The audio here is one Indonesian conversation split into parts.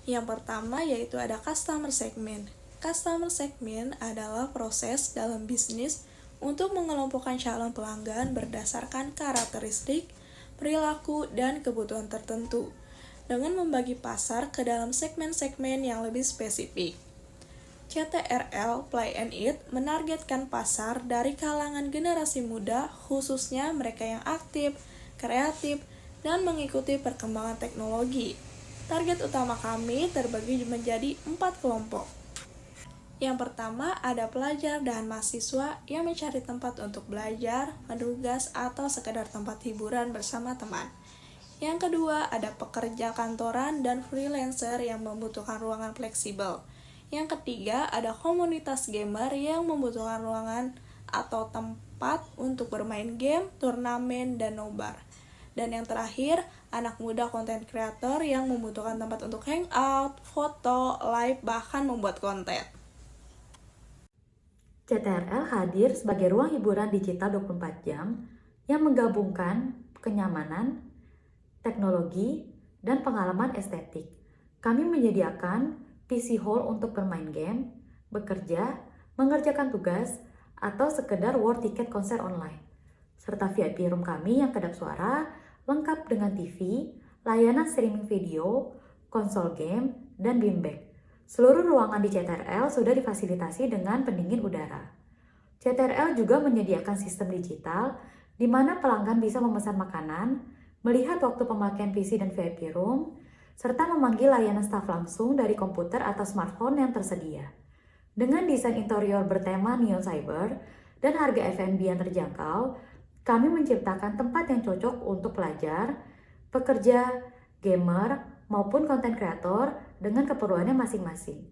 Yang pertama yaitu ada customer segment. Customer segment adalah proses dalam bisnis untuk mengelompokkan calon pelanggan berdasarkan karakteristik, perilaku, dan kebutuhan tertentu, dengan membagi pasar ke dalam segmen-segmen yang lebih spesifik. CTRL Play and Eat menargetkan pasar dari kalangan generasi muda, khususnya mereka yang aktif, kreatif, dan mengikuti perkembangan teknologi. Target utama kami terbagi menjadi 4 kelompok. Yang pertama ada pelajar dan mahasiswa yang mencari tempat untuk belajar, menugas, atau sekedar tempat hiburan bersama teman. Yang kedua ada pekerja kantoran dan freelancer yang membutuhkan ruangan fleksibel. Yang ketiga ada komunitas gamer yang membutuhkan ruangan atau tempat untuk bermain game, turnamen, dan nobar. Dan yang terakhir, anak muda content creator yang membutuhkan tempat untuk hangout, foto, live, bahkan membuat konten. CTRL hadir sebagai ruang hiburan digital 24 jam yang menggabungkan kenyamanan, teknologi, dan pengalaman estetik. Kami menyediakan PC hall untuk bermain game, bekerja, mengerjakan tugas, atau sekedar war tiket konser online. Serta VIP room kami yang kedap suara, lengkap dengan TV, layanan streaming video, konsol game, dan beanbag. Seluruh ruangan di CTRL sudah difasilitasi dengan pendingin udara. CTRL juga menyediakan sistem digital di mana pelanggan bisa memesan makanan, melihat waktu pemakaian PC dan VIP room, serta memanggil layanan staf langsung dari komputer atau smartphone yang tersedia. Dengan desain interior bertema neon cyber dan harga F&B yang terjangkau, kami menciptakan tempat yang cocok untuk pelajar, pekerja, gamer, maupun konten kreator dengan keperluannya masing-masing.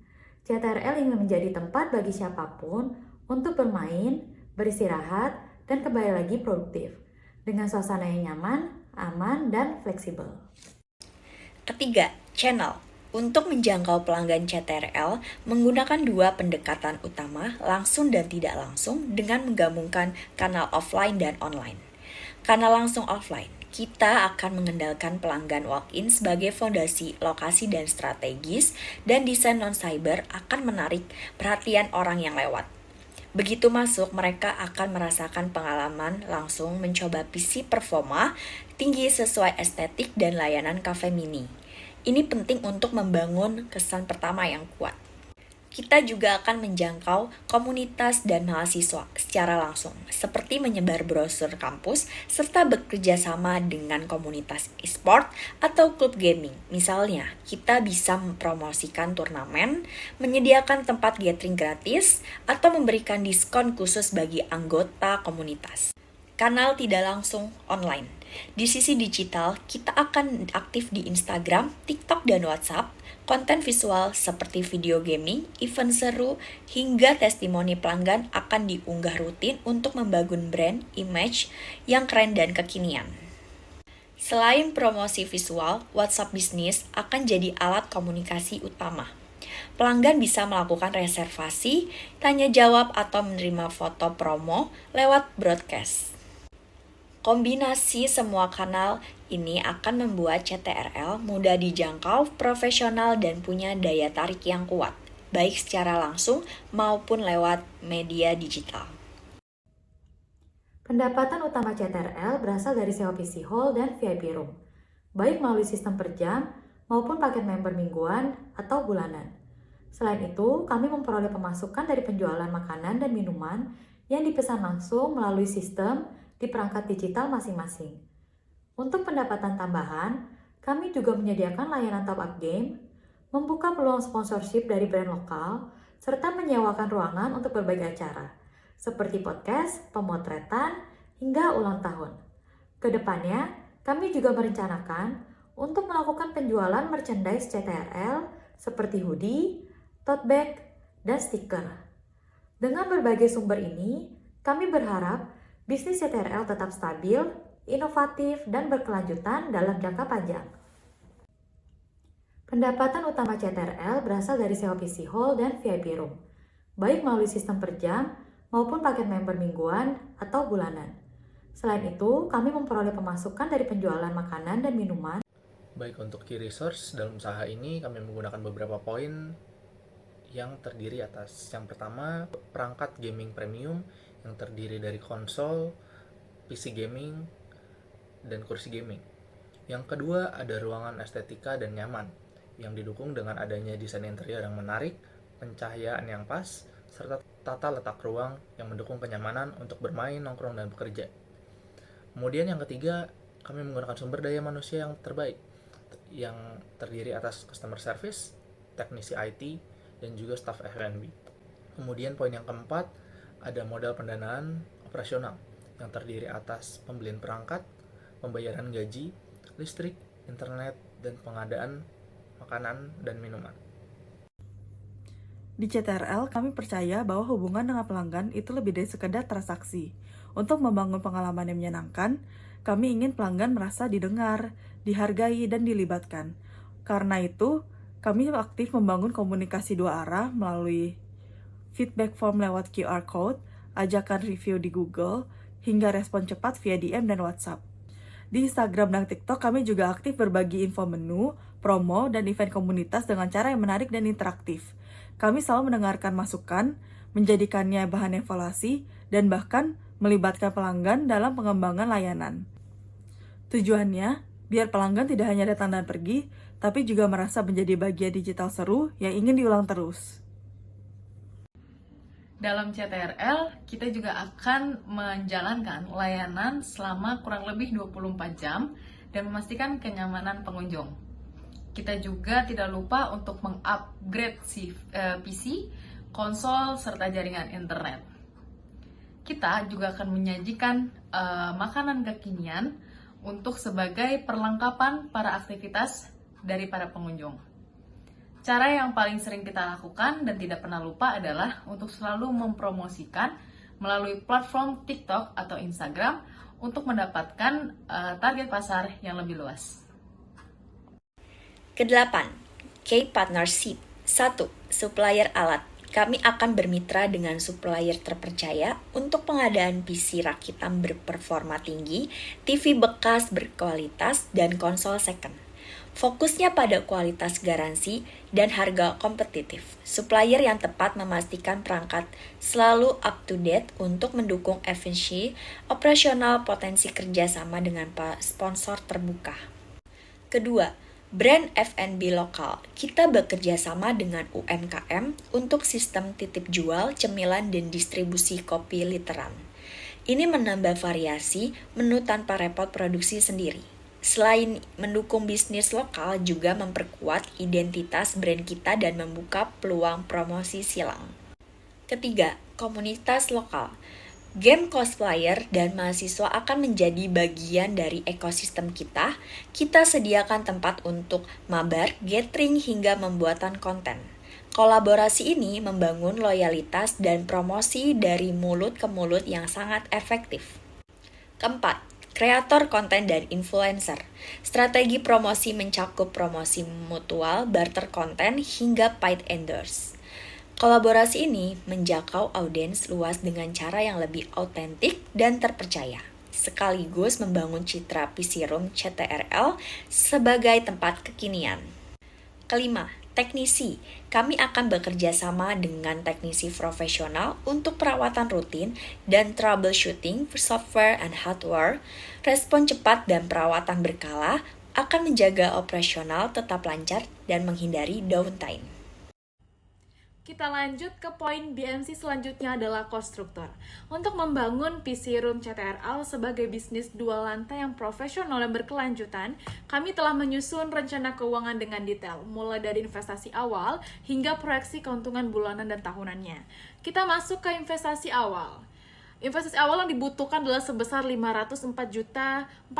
CTRL ingin menjadi tempat bagi siapapun untuk bermain, beristirahat, dan kembali lagi produktif dengan suasana yang nyaman, aman, dan fleksibel. Ketiga, channel. Untuk menjangkau pelanggan CTRL, menggunakan dua pendekatan utama, langsung dan tidak langsung, dengan menggabungkan kanal offline dan online. Kanal langsung offline, kita akan mengendalikan pelanggan walk-in sebagai fondasi, lokasi, dan strategis, dan desain non-cyber akan menarik perhatian orang yang lewat. Begitu masuk, mereka akan merasakan pengalaman langsung mencoba PC performa tinggi sesuai estetik dan layanan cafe mini. Ini penting untuk membangun kesan pertama yang kuat. Kita juga akan menjangkau komunitas dan mahasiswa secara langsung, seperti menyebar brosur kampus serta bekerja sama dengan komunitas e-sport atau klub gaming. Misalnya, kita bisa mempromosikan turnamen, menyediakan tempat gathering gratis, atau memberikan diskon khusus bagi anggota komunitas. Kanal tidak langsung online. Di sisi digital, kita akan aktif di Instagram, TikTok, dan WhatsApp. Konten visual seperti video gaming, event seru, hingga testimoni pelanggan akan diunggah rutin untuk membangun brand, image yang keren dan kekinian. Selain promosi visual, WhatsApp Business akan jadi alat komunikasi utama. Pelanggan bisa melakukan reservasi, tanya jawab, atau menerima foto promo lewat broadcast. Kombinasi semua kanal ini akan membuat CTRL mudah dijangkau, profesional, dan punya daya tarik yang kuat, baik secara langsung maupun lewat media digital. Pendapatan utama CTRL berasal dari sewa PC hall dan VIP room, baik melalui sistem per jam maupun paket member mingguan atau bulanan. Selain itu, kami memperoleh pemasukan dari penjualan makanan dan minuman yang dipesan langsung melalui sistem di perangkat digital masing-masing. Untuk pendapatan tambahan, kami juga menyediakan layanan top-up game, membuka peluang sponsorship dari brand lokal, serta menyewakan ruangan untuk berbagai acara, seperti podcast, pemotretan, hingga ulang tahun. Kedepannya, kami juga merencanakan untuk melakukan penjualan merchandise CTRL seperti hoodie, tote bag, dan stiker. Dengan berbagai sumber ini, kami berharap bisnis CTRL tetap stabil, inovatif, dan berkelanjutan dalam jangka panjang. Pendapatan utama CTRL berasal dari sewa PC hall dan VIP room, baik melalui sistem per jam maupun paket member mingguan atau bulanan. Selain itu, kami memperoleh pemasukan dari penjualan makanan dan minuman Baik, untuk key resource dalam usaha ini kami menggunakan beberapa poin yang terdiri atas yang pertama, perangkat gaming premium yang terdiri dari konsol, PC gaming, dan kursi gaming. Yang kedua, ada ruangan estetika dan nyaman yang didukung dengan adanya desain interior yang menarik, pencahayaan yang pas, serta tata letak ruang yang mendukung kenyamanan untuk bermain, nongkrong, dan bekerja. Kemudian yang ketiga, kami menggunakan sumber daya manusia yang terbaik yang terdiri atas customer service, teknisi IT, dan juga staff F&B. Kemudian poin yang keempat, ada modal pendanaan operasional yang terdiri atas pembelian perangkat, pembayaran gaji, listrik, internet, dan pengadaan makanan dan minuman. Di CTRL, kami percaya bahwa hubungan dengan pelanggan itu lebih dari sekedar transaksi. Untuk membangun pengalaman yang menyenangkan, kami ingin pelanggan merasa didengar, dihargai, dan dilibatkan. Karena itu, kami aktif membangun komunikasi dua arah melalui feedback form lewat QR Code, ajakan review di Google, hingga respon cepat via DM dan WhatsApp. Di Instagram dan TikTok, kami juga aktif berbagi info menu, promo, dan event komunitas dengan cara yang menarik dan interaktif. Kami selalu mendengarkan masukan, menjadikannya bahan evaluasi, dan bahkan melibatkan pelanggan dalam pengembangan layanan. Tujuannya, biar pelanggan tidak hanya datang dan pergi, tapi juga merasa menjadi bagian digital seru yang ingin diulang terus. Dalam CTRL, kita juga akan menjalankan layanan selama kurang lebih 24 jam dan memastikan kenyamanan pengunjung. Kita juga tidak lupa untuk mengupgrade PC, konsol, serta jaringan internet. Kita juga akan menyajikan makanan kekinian untuk sebagai perlengkapan para aktivitas dari para pengunjung. Cara yang paling sering kita lakukan dan tidak pernah lupa adalah untuk selalu mempromosikan melalui platform TikTok atau Instagram untuk mendapatkan target pasar yang lebih luas. Kedelapan, Key Partnership. 1. Supplier alat. Kami akan bermitra dengan supplier terpercaya untuk pengadaan PC rakitan berperforma tinggi, TV bekas berkualitas, dan konsol second. Fokusnya pada kualitas garansi dan harga kompetitif. Supplier yang tepat memastikan perangkat selalu up to date untuk mendukung efisiensi operasional potensi kerjasama dengan sponsor terbuka. Kedua, brand F&B lokal. Kita bekerja sama dengan UMKM untuk sistem titip jual, cemilan, dan distribusi kopi literan. Ini menambah variasi menu tanpa repot produksi sendiri. Selain mendukung bisnis lokal, juga memperkuat identitas brand kita dan membuka peluang promosi silang. Ketiga, komunitas lokal. Game cosplayer dan mahasiswa akan menjadi bagian dari ekosistem kita. Kita sediakan tempat untuk mabar, gathering, hingga pembuatan konten. Kolaborasi ini membangun loyalitas dan promosi dari mulut ke mulut yang sangat efektif. Keempat, kreator konten dan influencer. Strategi promosi mencakup promosi mutual, barter konten, hingga paid endorse. Kolaborasi ini menjangkau audiens luas dengan cara yang lebih autentik dan terpercaya, sekaligus membangun citra PC Room CTRL sebagai tempat kekinian. Kelima, teknisi. Kami akan bekerja sama dengan teknisi profesional untuk perawatan rutin dan troubleshooting software and hardware. Respon cepat dan perawatan berkala akan menjaga operasional tetap lancar dan menghindari downtime. Kita lanjut ke poin BMC selanjutnya adalah konstruktor. Untuk membangun PC Room CTRL sebagai bisnis dua lantai yang profesional dan berkelanjutan, kami telah menyusun rencana keuangan dengan detail, mulai dari investasi awal hingga proyeksi keuntungan bulanan dan tahunannya. Kita masuk ke investasi awal. Investasi awal yang dibutuhkan adalah sebesar Rp504.400.000.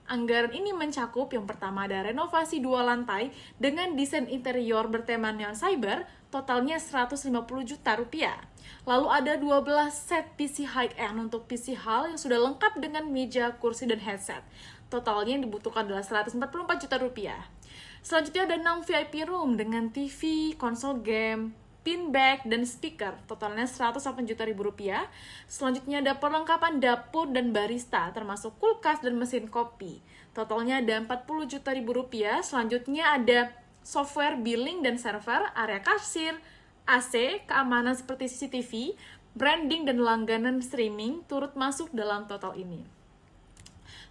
Anggaran ini mencakup yang pertama ada renovasi dua lantai dengan desain interior bertema neon cyber, totalnya Rp150 juta. Lalu ada 12 set PC high-end untuk PC hall yang sudah lengkap dengan meja, kursi, dan headset. Totalnya yang dibutuhkan adalah Rp144 juta. Selanjutnya ada 6 VIP room dengan TV, konsol game, pin bag, dan speaker. Totalnya 108 juta ribu rupiah. Selanjutnya ada perlengkapan dapur dan barista, termasuk kulkas dan mesin kopi. Totalnya ada 40 juta ribu rupiah. Selanjutnya ada software billing dan server, area kasir, AC, keamanan seperti CCTV, branding dan langganan streaming turut masuk dalam total ini.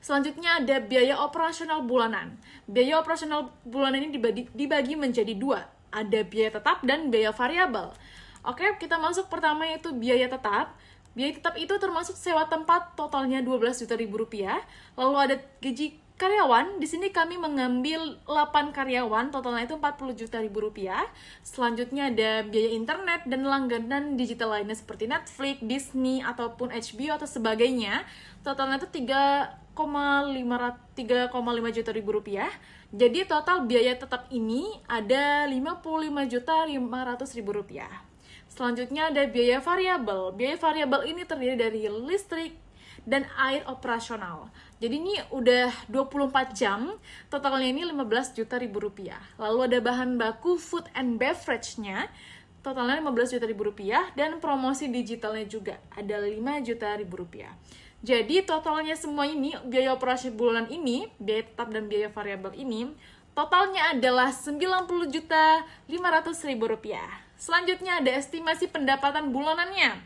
Selanjutnya ada biaya operasional bulanan. Biaya operasional bulanan ini dibagi menjadi dua. Ada biaya tetap dan biaya variabel. Oke, kita masuk pertama yaitu biaya tetap. Biaya tetap itu termasuk sewa tempat, totalnya 12 juta ribu rupiah. Lalu ada gaji karyawan. Di sini kami mengambil 8 karyawan, totalnya itu 40 juta ribu rupiah. Selanjutnya ada biaya internet dan langganan digital lainnya seperti Netflix, Disney, ataupun HBO atau sebagainya. Totalnya itu 3,5 juta ribu rupiah. Jadi total biaya tetap ini ada 55.500.000 rupiah. Selanjutnya ada biaya variabel. Biaya variabel ini terdiri dari listrik dan air operasional. Jadi ini udah 24 jam, totalnya ini 15 juta ribu rupiah. Lalu ada bahan baku food and beverage-nya, totalnya 15 juta ribu rupiah, dan promosi digitalnya juga ada 5 juta ribu rupiah. Jadi totalnya semua ini, biaya operasi bulan ini, biaya tetap dan biaya variabel ini, totalnya adalah 90.500.000 rupiah. Selanjutnya ada estimasi pendapatan bulanannya.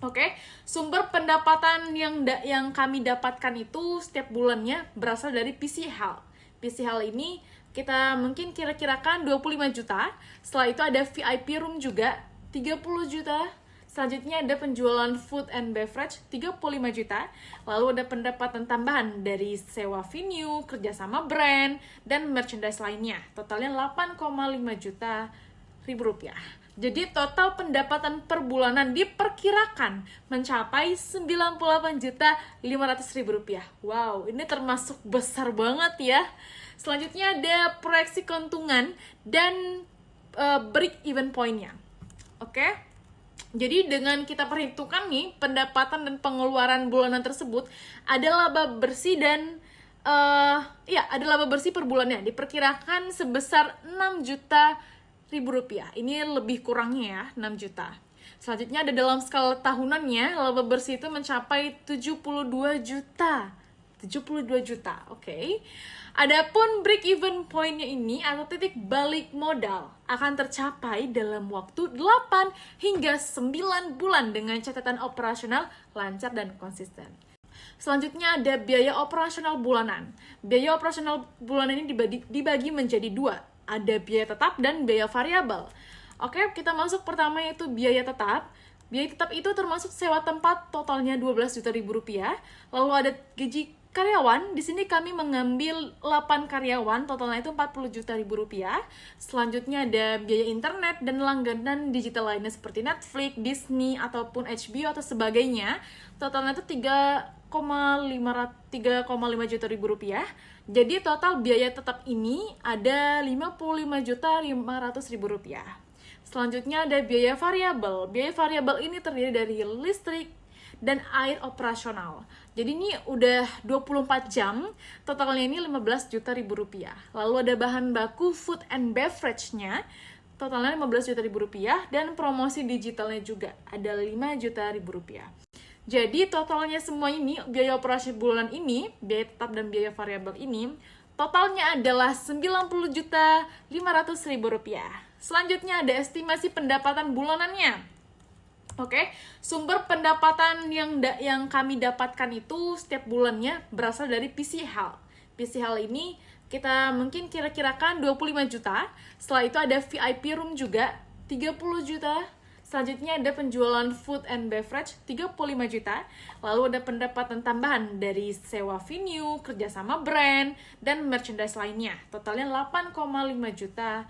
Oke, sumber pendapatan yang kami dapatkan itu setiap bulannya berasal dari PC Hall. PC Hall ini kita mungkin kira-kirakan 25 juta. Setelah itu ada VIP room juga 30 juta. Selanjutnya ada penjualan food and beverage 35 juta. Lalu ada pendapatan tambahan dari sewa venue, kerjasama brand, dan merchandise lainnya. Totalnya 8,5 juta ribu rupiah. Jadi total pendapatan per bulanan diperkirakan mencapai 98.500.000 rupiah. Wow, ini termasuk besar banget ya. Selanjutnya ada proyeksi keuntungan dan break even point-nya. Oke? Jadi dengan kita perhitungkan nih pendapatan dan pengeluaran bulanan tersebut, ada laba bersih dan ada laba bersih per bulannya diperkirakan sebesar 6 juta ribu rupiah. Ini lebih kurangnya ya, 6 juta. Selanjutnya ada dalam skala tahunannya, laba bersih itu mencapai 72 juta. 72 juta, oke. Adapun break even point-nya ini atau titik balik modal akan tercapai dalam waktu 8 hingga 9 bulan dengan catatan operasional lancar dan konsisten. Selanjutnya ada biaya operasional bulanan. Biaya operasional bulanan ini dibagi menjadi dua. Ada biaya tetap dan biaya variabel. Oke, kita masuk pertama yaitu biaya tetap. Biaya tetap itu termasuk sewa tempat, totalnya 12 juta ribu rupiah. Lalu ada gaji karyawan. Di sini kami mengambil 8 karyawan, totalnya itu 40 juta ribu rupiah. Selanjutnya ada biaya internet dan langganan digital lainnya seperti Netflix, Disney, ataupun HBO atau sebagainya. Totalnya itu 3,5 juta ribu rupiah. Jadi total biaya tetap ini ada 55.500.000 rupiah. Selanjutnya ada biaya variabel. Biaya variabel ini terdiri dari listrik dan air operasional. Jadi ini udah 24 jam, totalnya ini 15 juta ribu rupiah. Lalu ada bahan baku food and beverage-nya, totalnya 15 juta ribu rupiah, dan promosi digitalnya juga ada 5 juta ribu rupiah. Jadi totalnya semua ini, biaya operasi bulan ini, biaya tetap dan biaya variabel ini, totalnya adalah 90.500.000 rupiah. Selanjutnya ada estimasi pendapatan bulanannya. Oke, sumber pendapatan yang kami dapatkan itu setiap bulannya berasal dari PC Hall. PC Hall ini kita mungkin kira-kirakan 25 juta. Setelah itu ada VIP room juga 30 juta. Selanjutnya ada penjualan food and beverage 35 juta. Lalu ada pendapatan tambahan dari sewa venue, kerjasama brand, dan merchandise lainnya. Totalnya 8,5 juta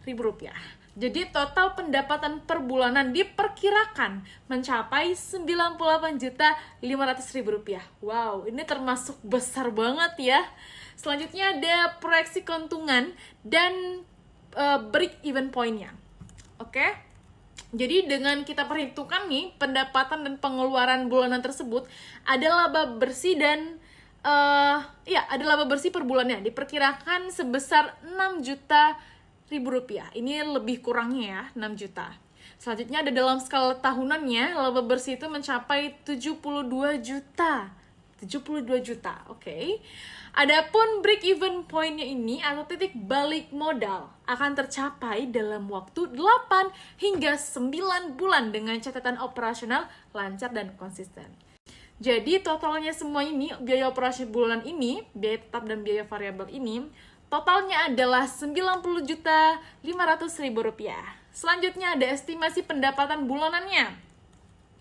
ribu rupiah. Jadi total pendapatan per bulanan diperkirakan mencapai 98.500.000 rupiah. Wow, ini termasuk besar banget ya. Selanjutnya ada proyeksi keuntungan dan break even point-nya. Oke? Jadi dengan kita perhitungkan nih pendapatan dan pengeluaran bulanan tersebut, ada laba bersih dan ada laba bersih per bulannya diperkirakan sebesar 6 juta Rp6.000. Ini lebih kurangnya ya, 6 juta. Selanjutnya ada dalam skala tahunannya, laba bersih itu mencapai 72 juta. 72 juta, oke. Adapun break even point-nya ini atau titik balik modal akan tercapai dalam waktu 8 hingga 9 bulan dengan catatan operasional lancar dan konsisten. Jadi totalnya semua ini, biaya operasi bulan ini, biaya tetap dan biaya variabel ini, totalnya adalah Rp90.500.000. Selanjutnya ada estimasi pendapatan bulanannya.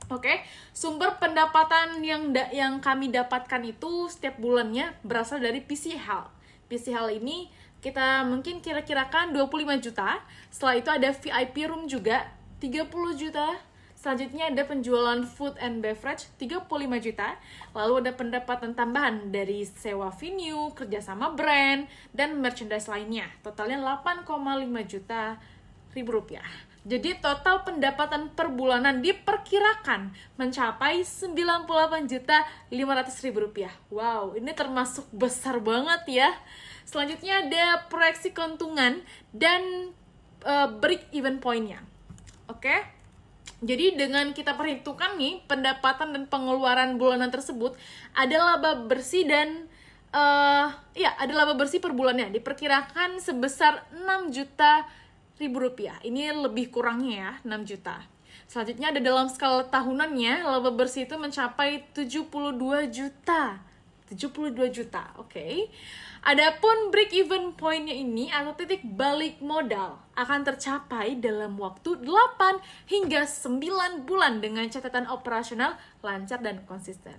Oke, sumber pendapatan yang kami dapatkan itu setiap bulannya berasal dari PC Hall. PC Hall ini kita mungkin kira-kirakan 25 juta. Setelah itu ada VIP room juga 30 juta. Selanjutnya ada penjualan food and beverage 35 juta. Lalu ada pendapatan tambahan dari sewa venue, kerjasama brand, dan merchandise lainnya. Totalnya 8,5 juta rupiah. Jadi total pendapatan per bulanan diperkirakan mencapai Rp98.500.000. Wow, ini termasuk besar banget ya. Selanjutnya ada proyeksi keuntungan dan break even point-nya. Oke? Jadi dengan kita perhitungkan nih pendapatan dan pengeluaran bulanan tersebut, ada laba bersih dan ada laba bersih per bulannya diperkirakan sebesar Rp6.000.000. Ini lebih kurangnya ya, 6 juta. Selanjutnya ada dalam skala tahunannya, laba bersih itu mencapai 72 juta. 72 juta, oke. Adapun break even point-nya ini atau titik balik modal akan tercapai dalam waktu 8 hingga 9 bulan dengan catatan operasional lancar dan konsisten.